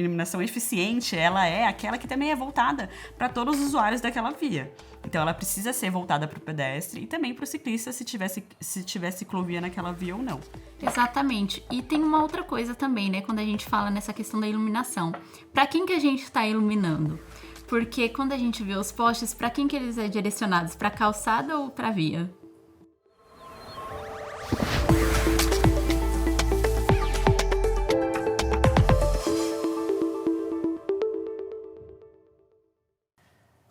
iluminação eficiente, ela é aquela que também é voltada para todos os usuários daquela via. Então, ela precisa ser voltada para o pedestre e também para o ciclista, se tiver ciclovia naquela via ou não. Exatamente. E tem uma outra coisa também, né, quando a gente fala nessa questão da iluminação. Para quem que a gente está iluminando? Porque quando a gente vê os postes, para quem que eles são direcionados? Para calçada ou para via?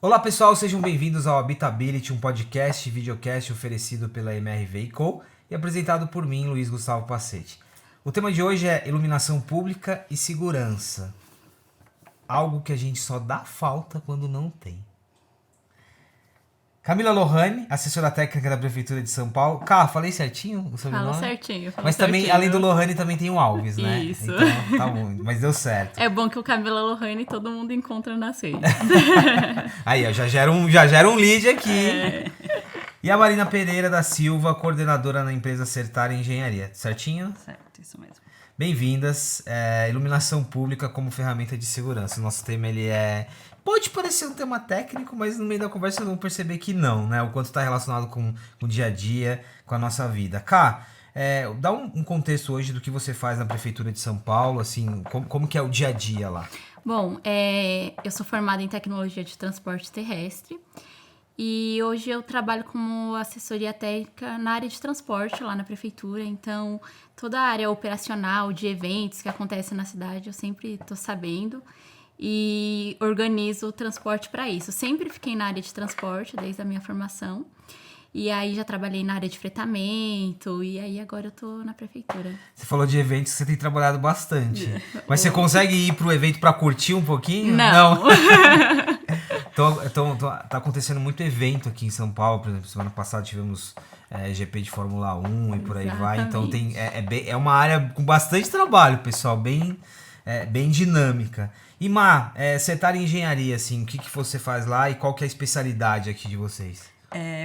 Olá pessoal, sejam bem-vindos ao Habitability, um podcast e videocast oferecido pela MRV & Co e apresentado por mim, Luiz Gustavo Pacete. O tema de hoje é iluminação pública e segurança. Algo que a gente só dá falta quando não tem. Camila Lohane, assessora técnica da Prefeitura de São Paulo. Falei certinho o sobrenome? Fala certinho. Mas também, além do Lohane, também tem o Alves, né? Isso. Então, tá bom, mas deu certo. É bom que o Camila Lohane todo mundo encontra nas redes. Aí, ó, já gera um lead aqui. E a Marina Pereira da Silva, coordenadora na empresa Acertar Engenharia. Certinho? Certo, isso mesmo. Bem-vindas. Iluminação pública como ferramenta de segurança. O nosso tema, pode parecer um tema técnico, mas no meio da conversa vocês vão perceber que não, né? O quanto está relacionado com o dia a dia, com a nossa vida. Dá um contexto hoje do que você faz na Prefeitura de São Paulo, assim, como que é o dia a dia lá? Bom, eu sou formada em tecnologia de transporte terrestre e hoje eu trabalho como assessoria técnica na área de transporte lá na Prefeitura. Então, toda a área operacional de eventos que acontecem na cidade eu sempre estou sabendo e organizo o transporte para isso. Sempre fiquei na área de transporte desde a minha formação. E aí já trabalhei na área de fretamento, e aí agora eu tô na prefeitura. Você falou de eventos, você tem trabalhado bastante. Mas você consegue ir pro evento pra curtir um pouquinho? Não. Então, tá acontecendo muito evento aqui em São Paulo. Por exemplo, semana passada tivemos GP de Fórmula 1 e por aí vai. Então é uma área com bastante trabalho, pessoal, bem dinâmica. E Acertar Engenharia, assim, o que você faz lá e qual que é a especialidade aqui de vocês?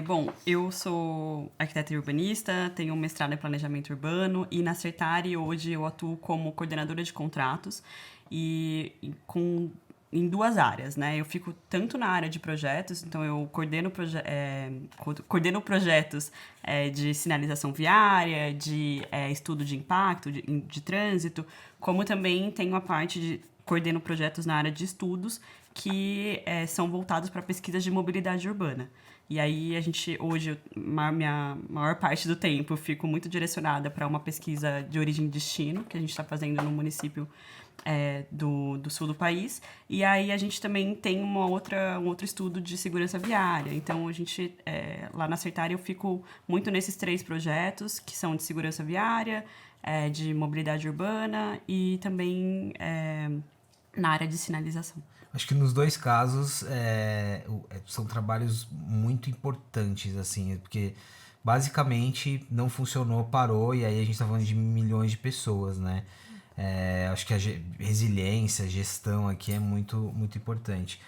Bom, eu sou arquiteta e urbanista, tenho um mestrado em planejamento urbano e na Acertare hoje eu atuo como coordenadora de contratos em duas áreas, né? Eu fico tanto na área de projetos, então eu coordeno projetos de sinalização viária, de estudo de impacto, de trânsito, como também tenho a parte de coordeno projetos na área de estudos que são voltados para pesquisas de mobilidade urbana. E aí, minha maior parte do tempo, eu fico muito direcionada para uma pesquisa de origem e destino, que a gente está fazendo no município do sul do país. E aí, a gente também tem um outro estudo de segurança viária. Então, lá na Acertar, eu fico muito nesses 3 projetos, que são de segurança viária, de mobilidade urbana e também na área de sinalização. Acho que nos 2 casos são trabalhos muito importantes, assim, porque basicamente não funcionou, parou, e aí a gente tá falando de milhões de pessoas, né? Acho que a resiliência, a gestão aqui é muito, muito importante.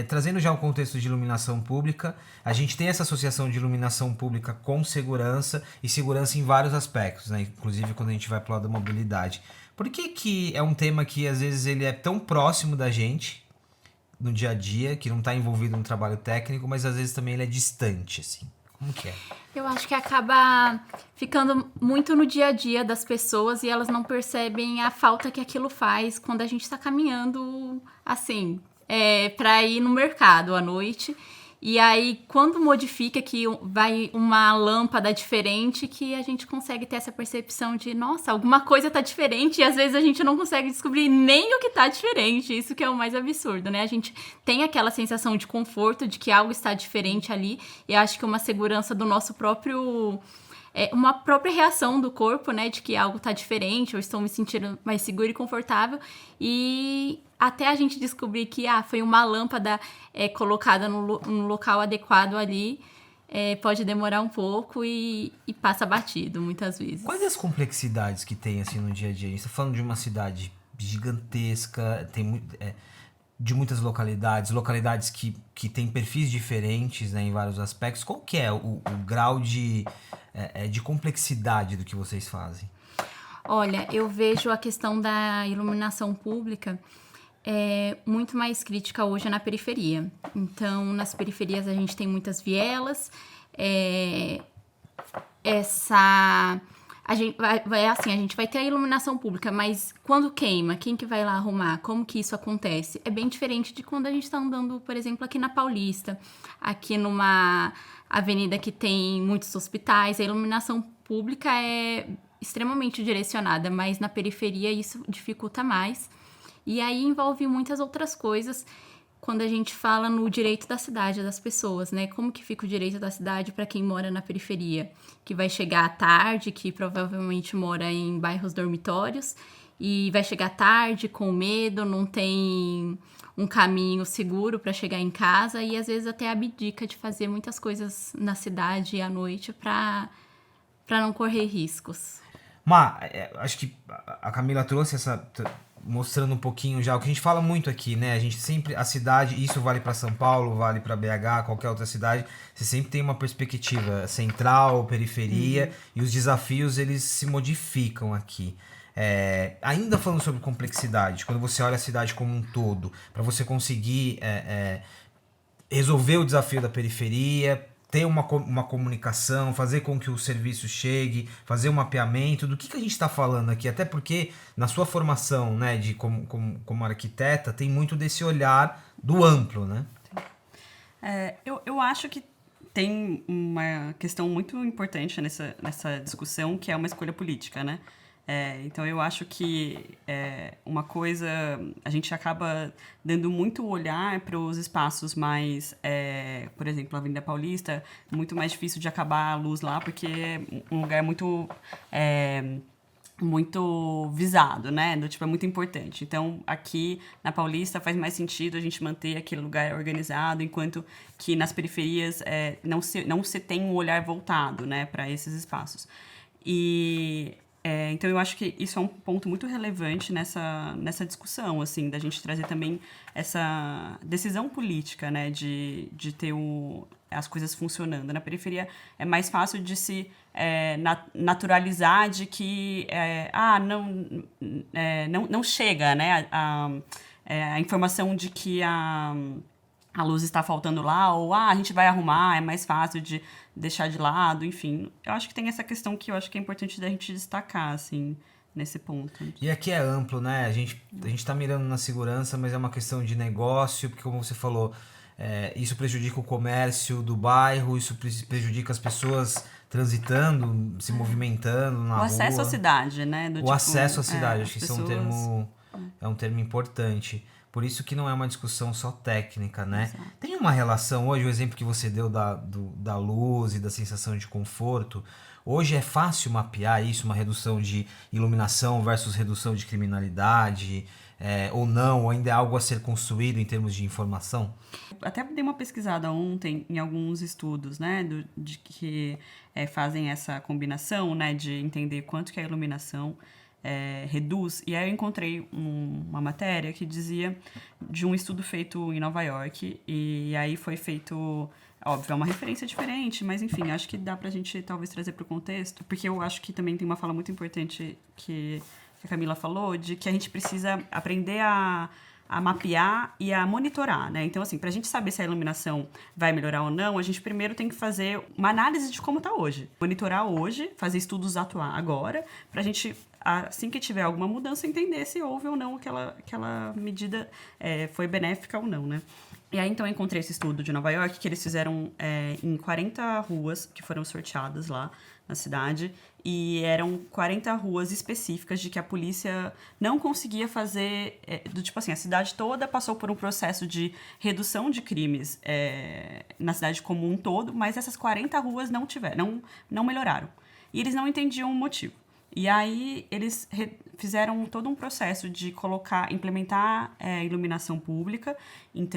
Trazendo já o contexto de iluminação pública, a gente tem essa associação de iluminação pública com segurança e segurança em vários aspectos, né? Inclusive quando a gente vai para o lado da mobilidade. Por que é um tema que às vezes ele é tão próximo da gente no dia a dia, que não está envolvido no trabalho técnico, mas às vezes também ele é distante, assim? Como que é? Eu acho que acaba ficando muito no dia a dia das pessoas e elas não percebem a falta que aquilo faz quando a gente está caminhando, assim, para ir no mercado à noite. E aí, quando modifica, que vai uma lâmpada diferente, que a gente consegue ter essa percepção de, nossa, alguma coisa tá diferente, e às vezes a gente não consegue descobrir nem o que tá diferente. Isso que é o mais absurdo, né? A gente tem aquela sensação de conforto, de que algo está diferente ali, e acho que uma segurança do nosso próprio... uma própria reação do corpo, né, de que algo tá diferente, eu estou me sentindo mais seguro e confortável, e até a gente descobrir que foi uma lâmpada colocada no local adequado ali, pode demorar um pouco e passa batido muitas vezes. Quais as complexidades que tem assim no dia a dia? A gente está falando de uma cidade gigantesca, de muitas localidades que têm perfis diferentes, né, em vários aspectos. Qual que é o grau de complexidade do que vocês fazem? Olha, eu vejo a questão da iluminação pública muito mais crítica hoje na periferia. Então, nas periferias a gente tem muitas vielas, a gente vai ter a iluminação pública, mas quando queima, quem que vai lá arrumar? Como que isso acontece? É bem diferente de quando a gente está andando, por exemplo, aqui na Paulista, aqui numa avenida que tem muitos hospitais. A iluminação pública é extremamente direcionada, mas na periferia isso dificulta mais. E aí envolve muitas outras coisas quando a gente fala no direito da cidade, das pessoas, né? Como que fica o direito da cidade para quem mora na periferia? Que vai chegar à tarde, que provavelmente mora em bairros dormitórios, e vai chegar tarde com medo, não tem um caminho seguro para chegar em casa, e às vezes até abdica de fazer muitas coisas na cidade à noite para não correr riscos. Acho que a Camila trouxe mostrando um pouquinho já o que a gente fala muito aqui, né? A gente sempre, a cidade, isso vale para São Paulo, vale para BH, qualquer outra cidade, você sempre tem uma perspectiva central, periferia, e os desafios eles se modificam aqui. Ainda falando sobre complexidade, quando você olha a cidade como um todo, para você conseguir resolver o desafio da periferia, ter uma comunicação, fazer com que o serviço chegue, fazer um mapeamento, do que a gente está falando aqui, até porque na sua formação, né, como arquiteta, tem muito desse olhar do amplo, né? Eu acho que tem uma questão muito importante nessa discussão, que é uma escolha política, né? Então, eu acho que uma coisa... A gente acaba dando muito olhar para os espaços mais... por exemplo, a Avenida Paulista, muito mais difícil de acabar a luz lá, porque é um lugar muito visado, né? É muito importante. Então, aqui na Paulista faz mais sentido a gente manter aquele lugar organizado, enquanto que nas periferias não se tem um olhar voltado, né, para esses espaços. Então, eu acho que isso é um ponto muito relevante nessa discussão, assim, da gente trazer também essa decisão política, né, de ter as coisas funcionando. Na periferia é mais fácil de se naturalizar de que não chega, né, a informação de que a luz está faltando lá, ou a gente vai arrumar, é mais fácil de deixar de lado, enfim. Eu acho que tem essa questão que eu acho que é importante da gente destacar, assim, nesse ponto. E aqui é amplo, né? A gente tá mirando na segurança, mas é uma questão de negócio, porque como você falou, isso prejudica o comércio do bairro, isso prejudica as pessoas transitando, se movimentando na rua. O acesso à cidade, né? Acesso à cidade, acho que isso é um termo importante. Por isso que não é uma discussão só técnica, né? Exato. Tem uma relação hoje, o exemplo que você deu da luz e da sensação de conforto. Hoje é fácil mapear isso, uma redução de iluminação versus redução de criminalidade, ou não, ou ainda é algo a ser construído em termos de informação? Até dei uma pesquisada ontem em alguns estudos, né, de que fazem essa combinação, né, de entender quanto que a iluminação reduz. E aí eu encontrei uma matéria que dizia de um estudo feito em Nova York, e aí foi feito, óbvio, é uma referência diferente, mas enfim, acho que dá pra gente talvez trazer pro contexto, porque eu acho que também tem uma fala muito importante que a Camila falou, de que a gente precisa aprender a mapear e a monitorar, né? Então, assim, pra gente saber se a iluminação vai melhorar ou não, a gente primeiro tem que fazer uma análise de como tá hoje. Monitorar hoje, fazer estudos agora, pra gente, assim que tiver alguma mudança, entender se houve ou não aquela medida foi benéfica ou não, né? E aí, então, eu encontrei esse estudo de Nova York, que eles fizeram em 40 ruas que foram sorteadas lá na cidade, e eram 40 ruas específicas de que a polícia não conseguia fazer, tipo assim, a cidade toda passou por um processo de redução de crimes na cidade como um todo, mas essas 40 ruas não melhoraram. E eles não entendiam o motivo. E aí eles fizeram todo um processo de implementar iluminação pública em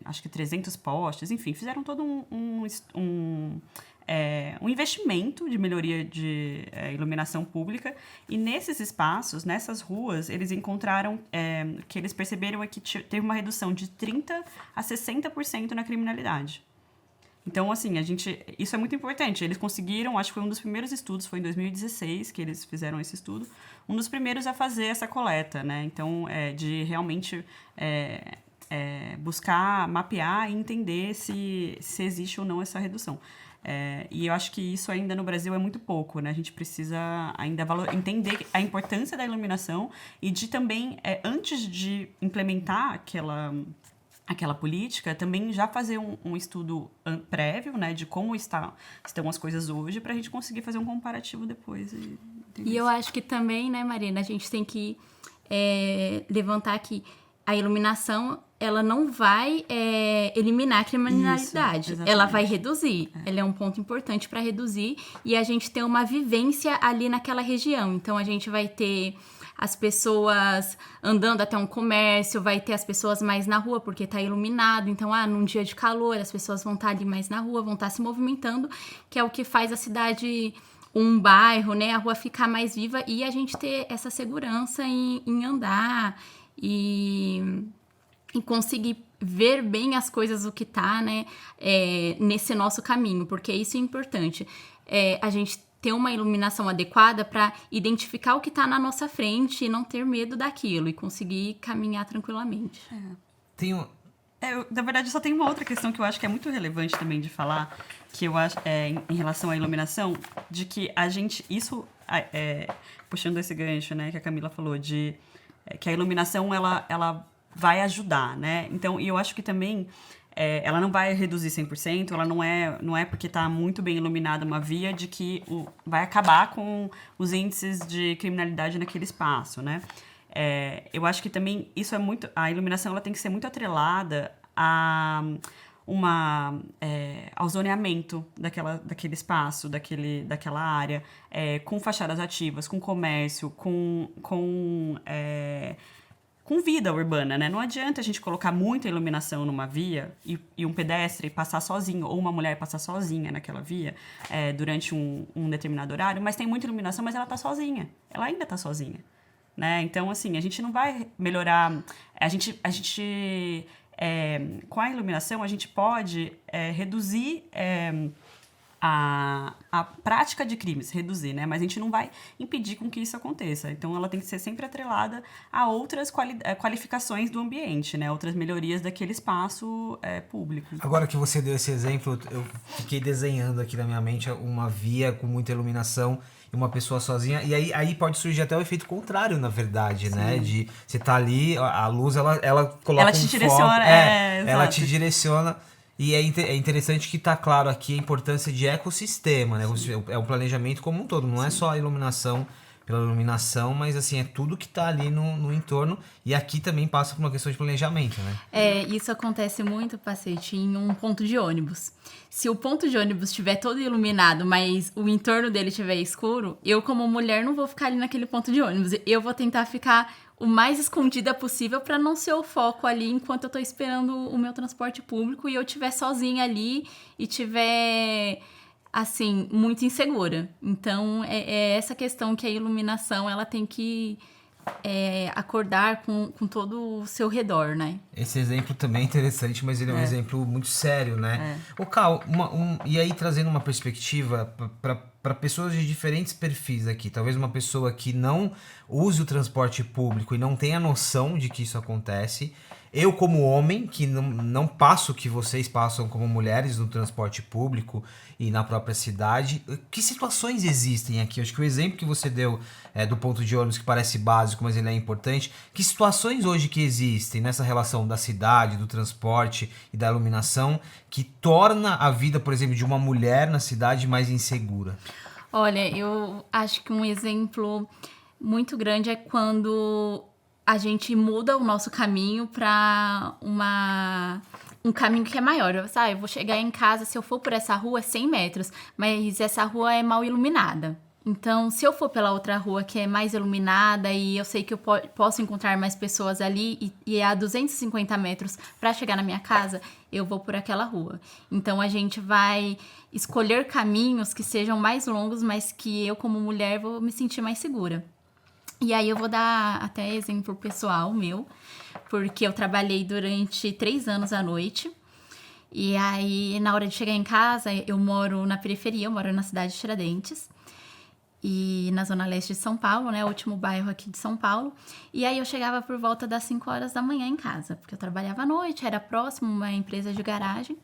acho que 300 postes, enfim, fizeram todo um investimento de melhoria de iluminação pública, e nesses espaços, nessas ruas, eles encontraram que eles perceberam que teve uma redução de 30% a 60% na criminalidade. Então, assim, isso é muito importante. Eles conseguiram, acho que foi um dos primeiros estudos, foi em 2016 que eles fizeram esse estudo, um dos primeiros a fazer essa coleta, né? Então, de realmente buscar, mapear e entender se existe ou não essa redução. E eu acho que isso ainda no Brasil é muito pouco, né? A gente precisa ainda entender a importância da iluminação e de também, antes de implementar aquela política, também já fazer um estudo prévio, né, de como estão as coisas hoje, para a gente conseguir fazer um comparativo depois. E eu acho que também, né, Marina, a gente tem que levantar que a iluminação, ela não vai eliminar a criminalidade. Isso, ela vai reduzir. Ela é um ponto importante para reduzir e a gente tem uma vivência ali naquela região. Então, a gente vai ter as pessoas andando até um comércio, vai ter as pessoas mais na rua, porque tá iluminado. Então, num dia de calor, as pessoas vão estar ali mais na rua, vão estar se movimentando, que é o que faz a cidade, um bairro, né, a rua ficar mais viva e a gente ter essa segurança em andar e conseguir ver bem as coisas, o que tá, né, nesse nosso caminho, porque isso é importante. A gente ter uma iluminação adequada para identificar o que está na nossa frente e não ter medo daquilo e conseguir caminhar tranquilamente. Na verdade, só tem uma outra questão que eu acho que é muito relevante também de falar, que eu acho em relação à iluminação, de que a gente, puxando esse gancho, né, que a Camila falou, de que a iluminação ela vai ajudar, né? Então, e eu acho que também ela não vai reduzir 100%, ela não é porque está muito bem iluminada uma via de que vai acabar com os índices de criminalidade naquele espaço, né? Eu acho que também isso a iluminação ela tem que ser muito atrelada ao zoneamento daquele espaço, daquela área, com fachadas ativas, com comércio, com vida urbana, né? Não adianta a gente colocar muita iluminação numa via e um pedestre passar sozinho, ou uma mulher passar sozinha naquela via durante um determinado horário, mas tem muita iluminação, mas ela tá sozinha. Ela ainda tá sozinha, né? Então, assim, a gente não vai melhorar... com a iluminação, a gente pode reduzir... a prática de crimes, reduzir, né? Mas a gente não vai impedir com que isso aconteça. Então, ela tem que ser sempre atrelada a outras qualificações do ambiente, né? Outras melhorias daquele espaço público. Agora que você deu esse exemplo, eu fiquei desenhando aqui na minha mente uma via com muita iluminação e uma pessoa sozinha. E aí pode surgir até o efeito contrário, na verdade, Sim. né? De você tá ali, a luz, ela coloca ela te direciona, foco. Ela te direciona. E é interessante que está claro aqui a importância de ecossistema, né? É um planejamento como um todo, não é só a iluminação pela iluminação, mas assim, é tudo que está ali no entorno. E aqui também passa por uma questão de planejamento, né? Isso acontece muito, Pacete, em um ponto de ônibus. Se o ponto de ônibus estiver todo iluminado, mas o entorno dele estiver escuro, eu como mulher não vou ficar ali naquele ponto de ônibus. Eu vou tentar ficar o mais escondida possível para não ser o foco ali enquanto eu tô esperando o meu transporte público e eu estiver sozinha ali e tiver, assim, muito insegura. Então, é essa questão que a iluminação, ela tem que acordar com todo o seu redor, né? Esse exemplo também é interessante, mas ele é um exemplo muito sério, né? Ô, Cal, e aí trazendo uma perspectiva para pessoas de diferentes perfis aqui, talvez uma pessoa que não use o transporte público e não tenha noção de que isso acontece. Eu, como homem, que não passo o que vocês passam como mulheres no transporte público e na própria cidade, que situações existem aqui? Acho que o exemplo que você deu do ponto de ônibus, que parece básico, mas ele é importante. Que situações hoje que existem nessa relação da cidade, do transporte e da iluminação que torna a vida, por exemplo, de uma mulher na cidade mais insegura? Olha, eu acho que um exemplo muito grande é quando a gente muda o nosso caminho para um caminho que é maior. Eu vou chegar em casa, se eu for por essa rua, 100 metros, mas essa rua é mal iluminada. Então, se eu for pela outra rua que é mais iluminada e eu sei que eu posso encontrar mais pessoas ali e é a 250 metros para chegar na minha casa, eu vou por aquela rua. Então, a gente vai escolher caminhos que sejam mais longos, mas que eu, como mulher, vou me sentir mais segura. E aí eu vou dar até exemplo pessoal meu, porque eu trabalhei durante 3 anos à noite E aí, na hora de chegar em casa, eu moro na periferia, eu moro na cidade de Tiradentes. E na zona leste de São Paulo, né? O último bairro aqui de São Paulo. E aí eu chegava por volta das 5 horas da manhã em casa, porque eu trabalhava à noite, era próximo uma empresa de garagem.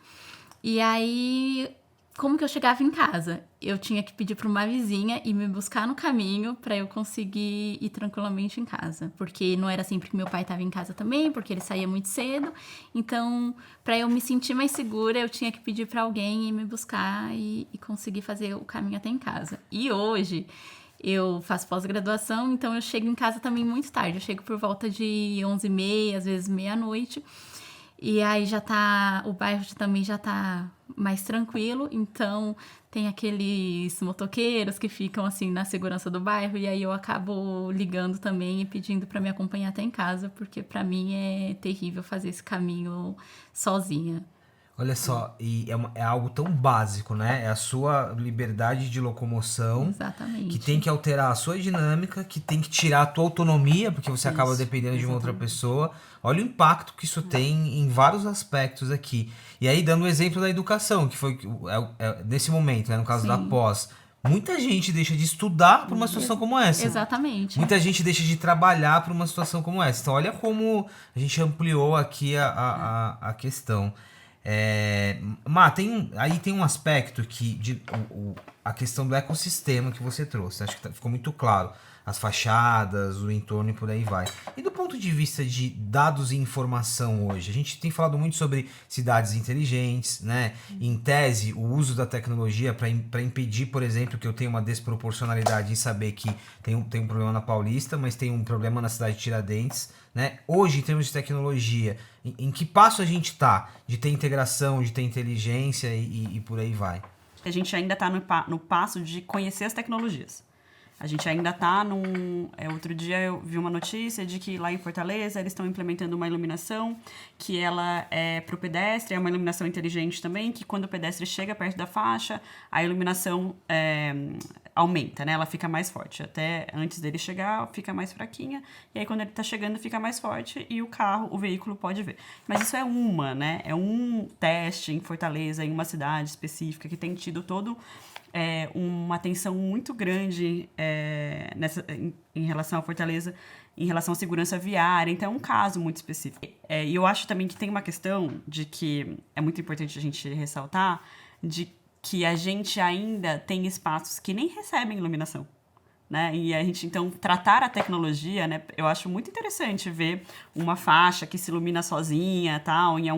E aí, como que eu chegava em casa? Eu tinha que pedir para uma vizinha ir me buscar no caminho para eu conseguir ir tranquilamente em casa. Porque não era sempre que meu pai estava em casa também, porque ele saía muito cedo. Então, para eu me sentir mais segura, eu tinha que pedir para alguém ir me buscar e conseguir fazer o caminho até em casa. E hoje, eu faço pós-graduação, então eu chego em casa também muito tarde. Eu chego por volta de 11h30, às vezes meia-noite. E aí o bairro também já tá mais tranquilo, então tem aqueles motoqueiros que ficam assim na segurança do bairro, e aí eu acabo ligando também e pedindo para me acompanhar até em casa, porque para mim é terrível fazer esse caminho sozinha. Olha só, e é algo tão básico, né? É a sua liberdade de locomoção. Exatamente. Que tem que alterar a sua dinâmica, que tem que tirar a tua autonomia, porque você acaba Isso, dependendo de uma outra exatamente. pessoa. Olha o impacto que isso tem em vários aspectos aqui. E aí, dando o exemplo da educação, que foi nesse momento, né? No caso da Sim. pós. Muita gente deixa de estudar por uma situação como essa. Exatamente. Muita gente deixa de trabalhar por uma situação como essa. Então, olha como a gente ampliou aqui a questão. Má, aí tem um aspecto que a questão do ecossistema que você trouxe. Acho que ficou muito claro. As fachadas, o entorno e por aí vai. E do ponto de vista de dados e informação hoje, a gente tem falado muito sobre cidades inteligentes, né? Em tese, o uso da tecnologia para impedir, por exemplo, que eu tenha uma desproporcionalidade em saber que tem um problema na Paulista, mas tem um problema na cidade de Tiradentes, né? Hoje, em termos de tecnologia, em que passo a gente está de ter integração, de ter inteligência e por aí vai? A gente ainda está no passo de conhecer as tecnologias. A gente ainda está num... outro dia eu vi uma notícia de que lá em Fortaleza eles estão implementando uma iluminação que ela é para o pedestre, é uma iluminação inteligente também, que quando o pedestre chega perto da faixa, a iluminação aumenta, né? Ela fica mais forte. Até antes dele chegar, fica mais fraquinha. E aí quando ele está chegando, fica mais forte e o veículo pode ver. Mas isso né? É um teste em Fortaleza, em uma cidade específica, que tem tido todo... uma atenção muito grande em relação à Fortaleza, em relação à segurança viária. Então, é um caso muito específico. E eu acho também que tem uma questão de que é muito importante a gente ressaltar, de que a gente ainda tem espaços que nem recebem iluminação. Né? E a gente, então, tratar a tecnologia, né? Eu acho muito interessante ver uma faixa que se ilumina sozinha, tal, em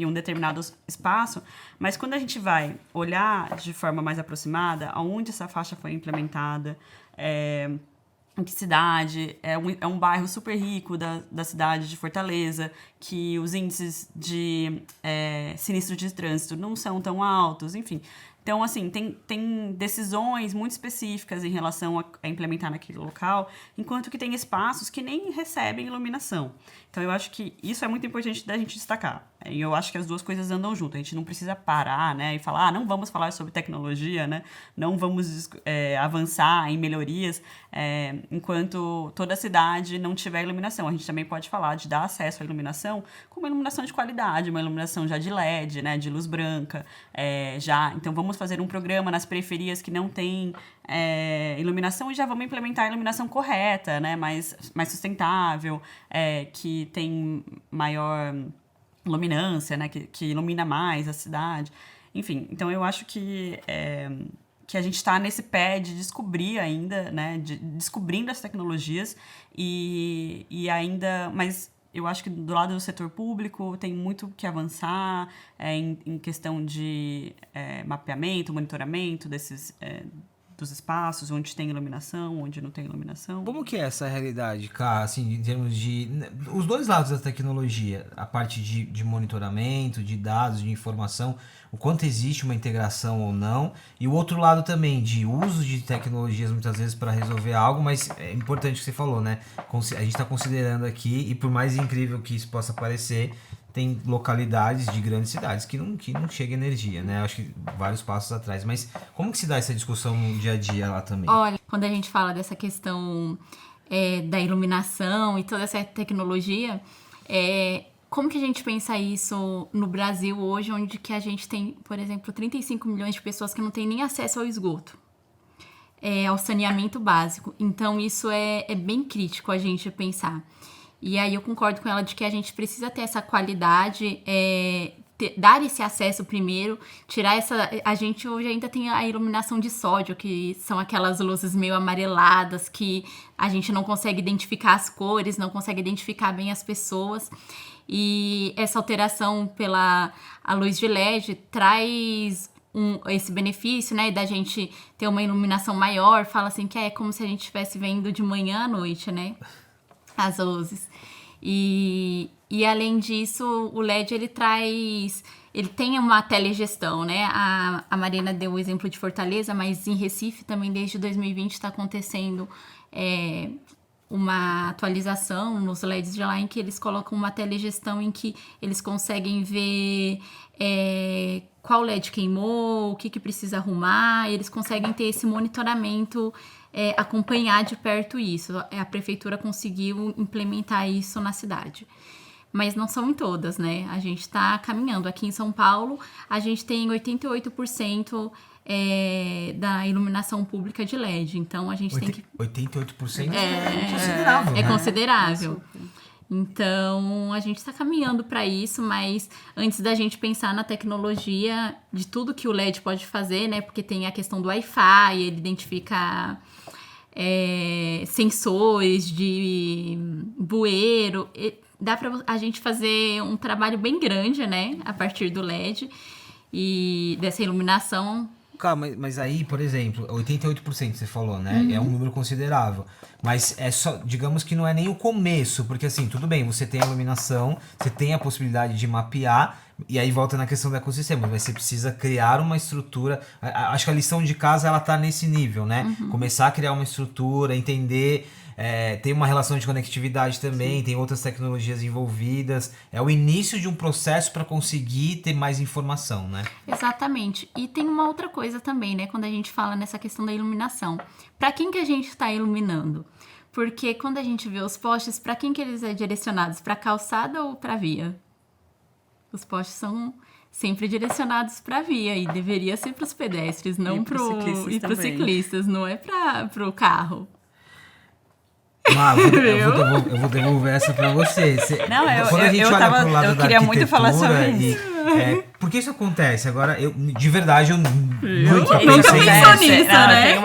um determinado espaço, mas quando a gente vai olhar de forma mais aproximada aonde essa faixa foi implementada, em que cidade, é um bairro super rico da cidade de Fortaleza, que os índices de sinistro de trânsito não são tão altos, enfim. Então, assim, tem decisões muito específicas em relação a implementar naquele local, enquanto que tem espaços que nem recebem iluminação. Então, eu acho que isso é muito importante da gente destacar. E eu acho que as duas coisas andam juntas. A gente não precisa parar, né, e falar, não vamos falar sobre tecnologia, né, não vamos avançar em melhorias enquanto toda a cidade não tiver iluminação. A gente também pode falar de dar acesso à iluminação com uma iluminação de qualidade, uma iluminação já de LED, né, de luz branca, Então, vamos fazer um programa nas periferias que não tem iluminação e já vamos implementar a iluminação correta, né, mais sustentável, que tem maior luminância, né, que ilumina mais a cidade. Enfim, então eu acho que a gente está nesse pé de descobrir ainda, né, descobrindo as tecnologias e ainda... Mas eu acho que do lado do setor público tem muito que avançar em questão de mapeamento, monitoramento dos espaços, onde tem iluminação, onde não tem iluminação. Como que é essa realidade, cara, assim, em termos de... Os dois lados da tecnologia, a parte de monitoramento, de dados, de informação, o quanto existe uma integração ou não, e o outro lado também, de uso de tecnologias muitas vezes para resolver algo, mas é importante o que você falou, né? A gente está considerando aqui, e por mais incrível que isso possa parecer, tem localidades de grandes cidades que não chega energia, né? Acho que vários passos atrás. Mas como que se dá essa discussão no dia a dia lá também? Olha, quando a gente fala dessa questão da iluminação e toda essa tecnologia, como que a gente pensa isso no Brasil hoje, onde que a gente tem, por exemplo, 35 milhões de pessoas que não têm nem acesso ao esgoto, ao saneamento básico. Então, isso é bem crítico a gente pensar. E aí eu concordo com ela de que a gente precisa ter essa qualidade, dar esse acesso primeiro, tirar essa... A gente hoje ainda tem a iluminação de sódio, que são aquelas luzes meio amareladas, que a gente não consegue identificar as cores, não consegue identificar bem as pessoas. E essa alteração pela a luz de LED traz esse benefício, né, da gente ter uma iluminação maior. Fala assim que é como se a gente estivesse vendo de manhã à noite, né, as luzes. E além disso, o LED, ele tem uma telegestão, né? A Marina deu o exemplo de Fortaleza, mas em Recife também desde 2020 está acontecendo uma atualização nos LEDs de lá, em que eles colocam uma telegestão em que eles conseguem ver qual LED queimou, o que precisa arrumar, eles conseguem ter esse monitoramento, acompanhar de perto isso. A prefeitura conseguiu implementar isso na cidade. Mas não são em todas, né? A gente está caminhando. Aqui em São Paulo, a gente tem 88% da iluminação pública de LED. Então, a gente tem que... 88% é considerável, né? É considerável. Então, a gente está caminhando para isso, mas antes da gente pensar na tecnologia, de tudo que o LED pode fazer, né? Porque tem a questão do Wi-Fi, ele identifica sensores de bueiro... Dá pra a gente fazer um trabalho bem grande, né? A partir do LED e dessa iluminação. Calma, mas aí, por exemplo, 88% você falou, né? É um número considerável. Mas é só, digamos que não é nem o começo, porque assim, tudo bem, você tem a iluminação, você tem a possibilidade de mapear, e aí volta na questão do ecossistema, mas você precisa criar uma estrutura. Acho que a lição de casa, ela tá nesse nível, né? Começar a criar uma estrutura, entender... tem uma relação de conectividade também, Sim. Tem outras tecnologias envolvidas. É o início de um processo para conseguir ter mais informação, né? Exatamente. E tem uma outra coisa também, né? Quando a gente fala nessa questão da iluminação. Para quem que a gente está iluminando? Porque quando a gente vê os postes, para quem que eles são direcionados? Para calçada ou para via? Os postes são sempre direcionados para via e deveria ser para os pedestres, não para os ciclistas, não é para o carro. Eu vou devolver essa pra você. Não, quando a gente olha pro lado eu da queria muito falar sobre isso. Por que isso acontece? Agora, de verdade, eu nunca pensei nisso, né?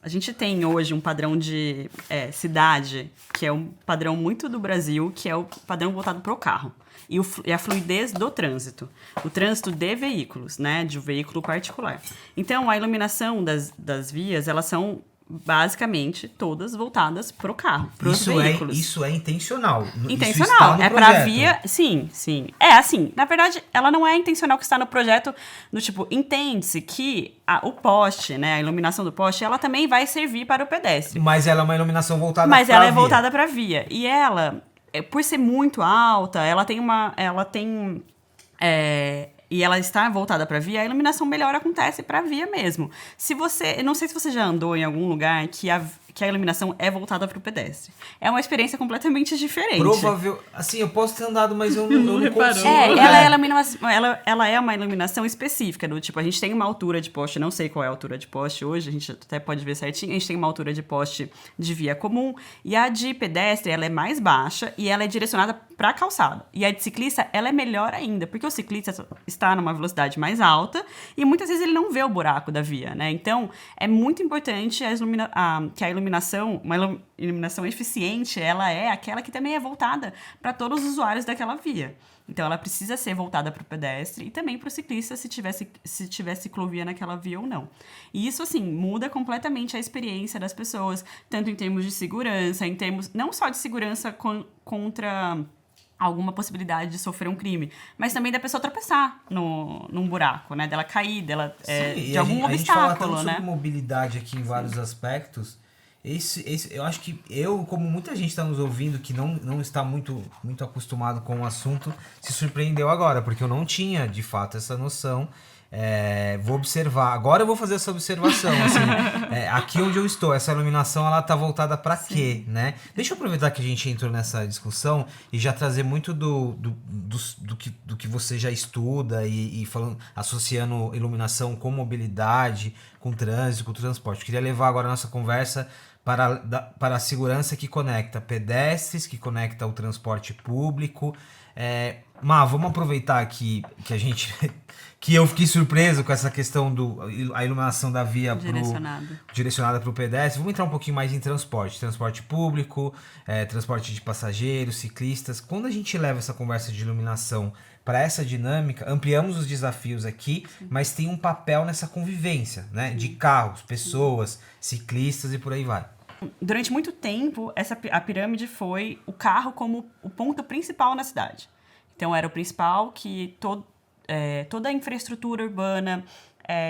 A gente tem hoje um padrão de cidade, que é um padrão muito do Brasil, que é o padrão voltado pro carro. E a fluidez do trânsito. O trânsito de veículos, né? De um veículo particular. Então, a iluminação das vias, elas são basicamente todas voltadas pro carro, pros veículos. Isso é intencional. Intencional. É pra via... Sim. É assim, na verdade, ela não é intencional que está no projeto, no tipo, entende-se que o poste, né? A iluminação do poste, ela também vai servir para o pedestre. Mas ela é uma iluminação voltada Mas ela é voltada pra via. E ela... por ser muito alta, e ela está voltada para via, a iluminação melhor acontece para via mesmo. Não sei se você já andou em algum lugar que a iluminação é voltada para o pedestre. É uma experiência completamente diferente. Provável. Assim, eu posso ter andado, mas eu não consigo. Ela é uma iluminação específica, do tipo, a gente tem uma altura de poste, não sei qual é a altura de poste hoje, a gente até pode ver certinho, a gente tem uma altura de poste de via comum, e a de pedestre, ela é mais baixa, e ela é direcionada para calçada. E a de ciclista, ela é melhor ainda, porque o ciclista está numa velocidade mais alta, e muitas vezes ele não vê o buraco da via, né? Então, é muito importante que a iluminação, uma iluminação eficiente, ela é aquela que também é voltada para todos os usuários daquela via. Então, ela precisa ser voltada para o pedestre e também para o ciclista, se tiver ciclovia naquela via ou não. E isso, assim, muda completamente a experiência das pessoas, tanto em termos de segurança, em termos não só de segurança contra alguma possibilidade de sofrer um crime, mas também da pessoa tropeçar num buraco, né? Dela cair, de algum obstáculo, a gente fala tanto né? sobre mobilidade aqui em vários aspectos. Eu acho que como muita gente está nos ouvindo que não está muito acostumado com o assunto, se surpreendeu agora, porque eu não tinha, de fato, essa noção Vou observar. Agora eu vou fazer essa observação. Assim, aqui onde eu estou, essa iluminação, ela tá voltada para quê, né? Deixa eu aproveitar que a gente entrou nessa discussão e já trazer muito do que você já estuda e falando, associando iluminação com mobilidade, com trânsito, com transporte. Eu queria levar agora a nossa conversa para a segurança que conecta pedestres, que conecta o transporte público. Vamos aproveitar aqui que eu fiquei surpreso com essa questão a iluminação da via direcionada para o pedestre. Vamos entrar um pouquinho mais em transporte público, transporte de passageiros, ciclistas. Quando a gente leva essa conversa de iluminação para essa dinâmica, ampliamos os desafios aqui, mas tem um papel nessa convivência, né? De carros, pessoas, ciclistas e por aí vai. Durante muito tempo, a pirâmide foi o carro como o ponto principal na cidade. Então, era o principal que toda a infraestrutura urbana,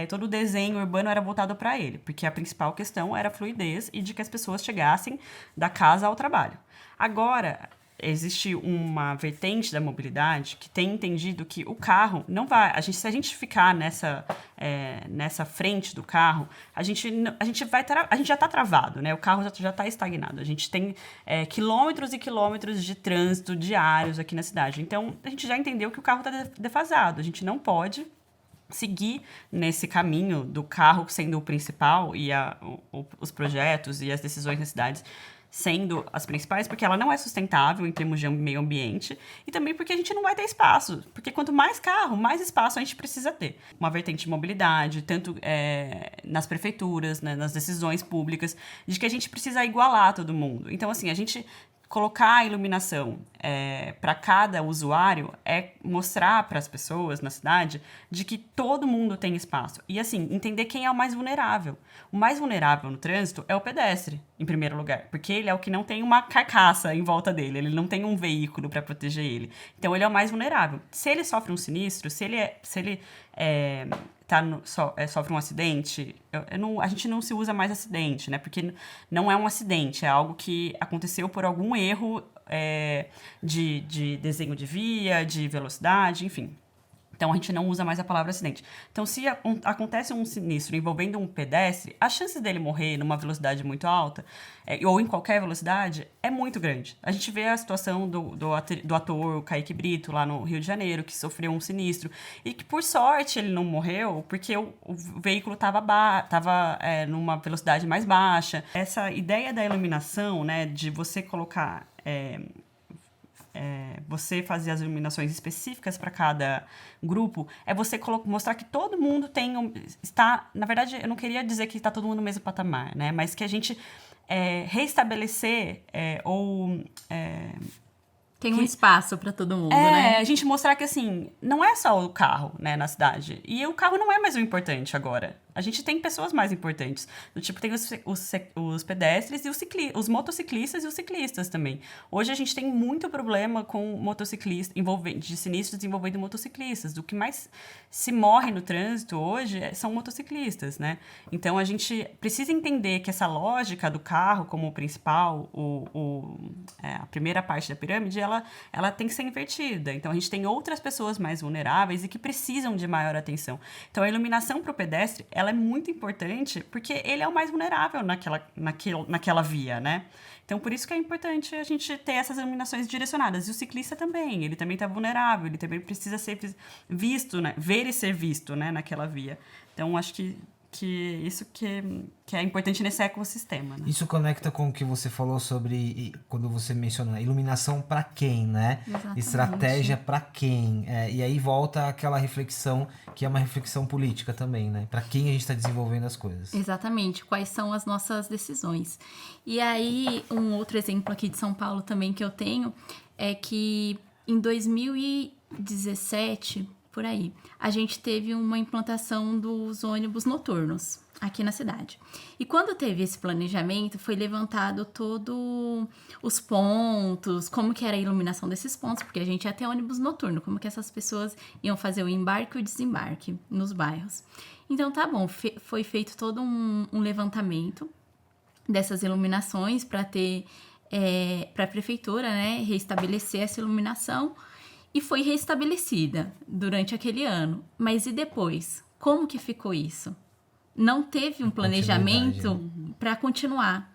todo o desenho urbano era voltado para ele, porque a principal questão era a fluidez e de que as pessoas chegassem da casa ao trabalho. Agora, existe uma vertente da mobilidade que tem entendido que o carro não vai... Se a gente ficar nessa frente do carro, a gente já está travado, né? O carro já está estagnado. A gente tem quilômetros e quilômetros de trânsito diários aqui na cidade. Então, a gente já entendeu que o carro está defasado. A gente não pode seguir nesse caminho do carro sendo o principal e os projetos e as decisões nas cidades sendo as principais, porque ela não é sustentável em termos de meio ambiente e também porque a gente não vai ter espaço, porque quanto mais carro, mais espaço a gente precisa ter. Uma vertente de mobilidade, tanto nas prefeituras, né, nas decisões públicas, de que a gente precisa igualar todo mundo. Então, assim, a gente colocar a iluminação para cada usuário é mostrar para as pessoas na cidade de que todo mundo tem espaço. E, assim, entender quem é o mais vulnerável. O mais vulnerável no trânsito é o pedestre, em primeiro lugar, porque ele é o que não tem uma carcaça em volta dele, ele não tem um veículo para proteger ele. Então, ele é o mais vulnerável. Se ele sofre um sinistro, se ele sofre um acidente, a gente não se usa mais acidente, né? Porque não é um acidente, é algo que aconteceu por algum erro de desenho de via, de velocidade, enfim. Então, a gente não usa mais a palavra acidente. Então, se acontece um sinistro envolvendo um pedestre, a chance dele morrer numa velocidade muito alta, ou em qualquer velocidade, é muito grande. A gente vê a situação do ator Kaique Brito, lá no Rio de Janeiro, que sofreu um sinistro, e que, por sorte, ele não morreu, porque o veículo estava numa velocidade mais baixa. Essa ideia da iluminação, né, de você colocar... você fazer as iluminações específicas para cada grupo, você mostrar que todo mundo está... Na verdade, eu não queria dizer que está todo mundo no mesmo patamar, né? Mas que a gente reestabelecer tem um espaço para todo mundo, né? A gente mostrar que, assim, não é só o carro, né, na cidade. E o carro não é mais o importante agora. A gente tem pessoas mais importantes. Do tipo, tem os pedestres e os motociclistas e os ciclistas também. Hoje a gente tem muito problema com motociclistas, de sinistros envolvendo motociclistas. O que mais se morre no trânsito hoje são motociclistas, né? Então, a gente precisa entender que essa lógica do carro como o principal, a primeira parte da pirâmide, ela tem que ser invertida. Então, a gente tem outras pessoas mais vulneráveis e que precisam de maior atenção. Então, a iluminação para o pedestre, ela é muito importante porque ele é o mais vulnerável naquela via, né? Então, por isso que é importante a gente ter essas iluminações direcionadas. E o ciclista também, ele também está vulnerável, ele também precisa ser visto, né? Ver e ser visto, né? Naquela via. Então, acho que isso que é importante nesse ecossistema, né? Isso conecta com o que você falou sobre, quando você menciona iluminação para quem, né? Exatamente. Estratégia para quem. E aí volta aquela reflexão, que é uma reflexão política também, né? Para quem a gente está desenvolvendo as coisas. Exatamente. Quais são as nossas decisões. E aí, um outro exemplo aqui de São Paulo também que eu tenho é que em 2017... por aí, a gente teve uma implantação dos ônibus noturnos aqui na cidade. E quando teve esse planejamento, foi levantado todos os pontos, como que era a iluminação desses pontos, porque a gente ia ter ônibus noturno, como que essas pessoas iam fazer o embarque e o desembarque nos bairros. Então, tá bom, foi feito todo um levantamento dessas iluminações para ter, para a prefeitura, né, reestabelecer essa iluminação. E foi restabelecida durante aquele ano. Mas e depois? como que ficou isso? Não teve um planejamento para continuar.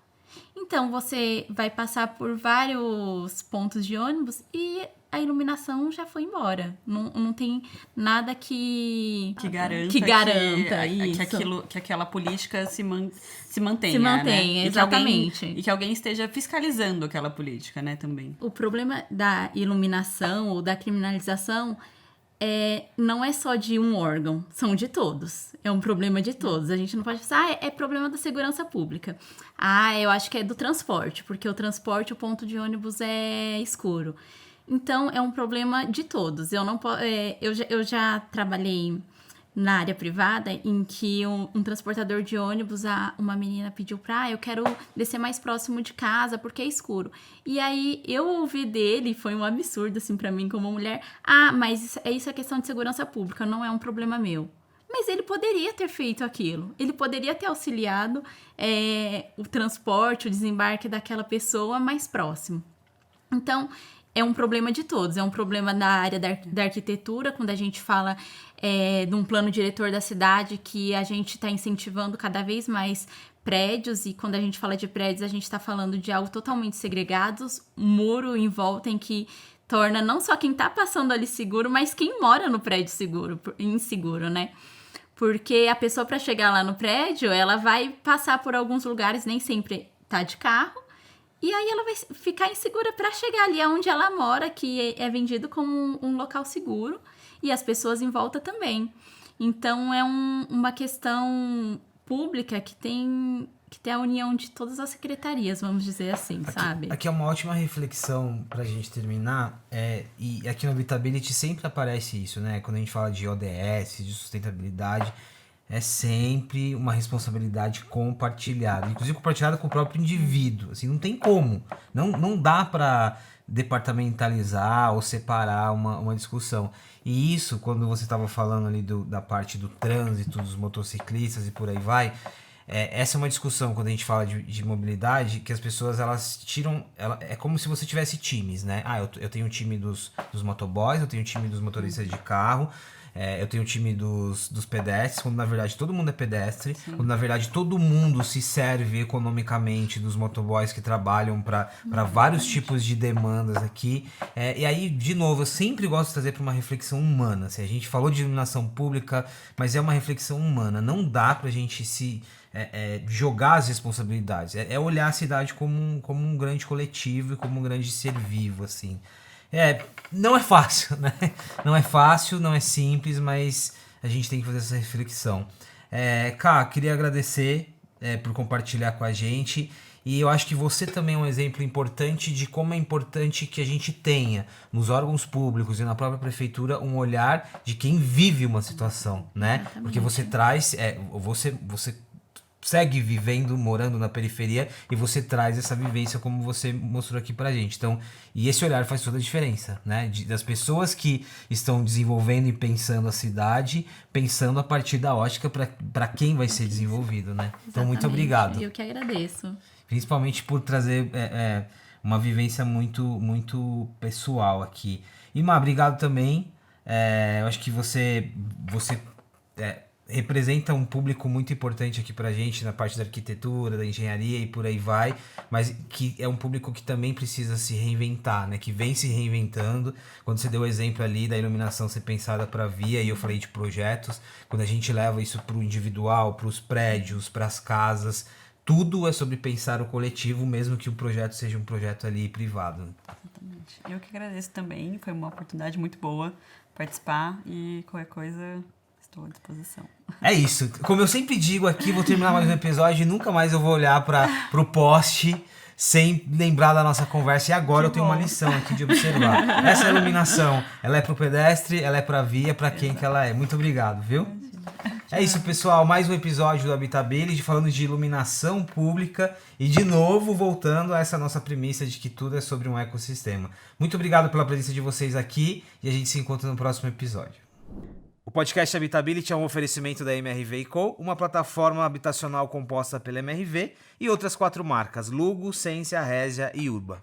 Então, você vai passar por vários pontos de ônibus e a iluminação já foi embora. Não tem nada que garanta isso. Que aquela política se mantenha. Se mantenha, né? exatamente. E que alguém esteja fiscalizando aquela política, né, também. O problema da iluminação ou da criminalização não é só de um órgão, são de todos. É um problema de todos. A gente não pode pensar, é problema da segurança pública. Eu acho que é do transporte, porque o transporte, o ponto de ônibus é escuro. Então, é um problema de todos. Eu já trabalhei na área privada em que um transportador de ônibus, uma menina pediu eu quero descer mais próximo de casa porque é escuro. E aí eu ouvi dele, foi um absurdo assim pra mim como mulher, mas isso é questão de segurança pública, não é um problema meu. Mas ele poderia ter feito aquilo, ele poderia ter auxiliado o transporte, o desembarque daquela pessoa mais próximo. Então, é um problema de todos, é um problema da área da arquitetura, quando a gente fala de um plano diretor da cidade, que a gente está incentivando cada vez mais prédios, e quando a gente fala de prédios, a gente está falando de algo totalmente segregados, um muro em volta em que torna não só quem está passando ali seguro, mas quem mora no prédio inseguro, né? Porque a pessoa, para chegar lá no prédio, ela vai passar por alguns lugares, nem sempre tá de carro, e aí ela vai ficar insegura para chegar ali onde ela mora, que é vendido como um local seguro, e as pessoas em volta também. Então, é uma questão pública que tem a união de todas as secretarias, vamos dizer assim, sabe? Aqui é uma ótima reflexão pra gente terminar, e aqui no Habitability sempre aparece isso, né? Quando a gente fala de ODS, de sustentabilidade, é sempre uma responsabilidade compartilhada, inclusive compartilhada com o próprio indivíduo, assim, não tem como, não dá para departamentalizar ou separar uma discussão. E isso, quando você estava falando ali da parte do trânsito, dos motociclistas e por aí vai, essa é uma discussão quando a gente fala de mobilidade, que as pessoas elas tiram, é como se você tivesse times, né? Eu tenho o time dos motoboys, eu tenho o time dos motoristas de carro, eu tenho o time dos pedestres, quando na verdade todo mundo é pedestre. Sim. Quando na verdade todo mundo se serve economicamente dos motoboys que trabalham para vários tipos de demandas aqui. E aí, de novo, eu sempre gosto de trazer para uma reflexão humana. Assim, a gente falou de iluminação pública, mas é uma reflexão humana. Não dá pra gente jogar as responsabilidades. É olhar a cidade como um grande coletivo e como um grande ser vivo, assim. Não é fácil, né? Não é fácil, não é simples, mas a gente tem que fazer essa reflexão. Ká, queria agradecer por compartilhar com a gente, e eu acho que você também é um exemplo importante de como é importante que a gente tenha nos órgãos públicos e na própria prefeitura um olhar de quem vive uma situação, né? Exatamente. Porque você traz, você segue vivendo, morando na periferia, e você traz essa vivência como você mostrou aqui pra gente. Então, e esse olhar faz toda a diferença, né? Das pessoas que estão desenvolvendo e pensando a cidade, pensando a partir da ótica para quem vai ser desenvolvido, né? Exatamente. Então, muito obrigado. Eu que agradeço. Principalmente por trazer uma vivência muito, muito pessoal aqui. E, Má, obrigado também. Eu acho que você representa um público muito importante aqui pra gente na parte da arquitetura, da engenharia e por aí vai, mas que é um público que também precisa se reinventar, né? Que vem se reinventando. Quando você deu o exemplo ali da iluminação ser pensada para via, e eu falei de projetos, quando a gente leva isso pro individual, pros prédios, pras casas, tudo é sobre pensar o coletivo, mesmo que o projeto seja um projeto ali privado. Exatamente. Eu que agradeço também, foi uma oportunidade muito boa participar, e qualquer coisa estou à disposição. É isso. Como eu sempre digo aqui, vou terminar mais um episódio e nunca mais eu vou olhar pro poste sem lembrar da nossa conversa. E agora eu tenho uma lição aqui de observar. Essa iluminação, ela é pro pedestre, ela é pra via, pra quem que ela é. Muito obrigado, viu? É isso, pessoal. Mais um episódio do Habitability falando de iluminação pública e, de novo, voltando a essa nossa premissa de que tudo é sobre um ecossistema. Muito obrigado pela presença de vocês aqui e a gente se encontra no próximo episódio. O podcast Habitability é um oferecimento da MRV & Co., uma plataforma habitacional composta pela MRV e outras 4 marcas, Lugo, Sensia, Resia e Urba.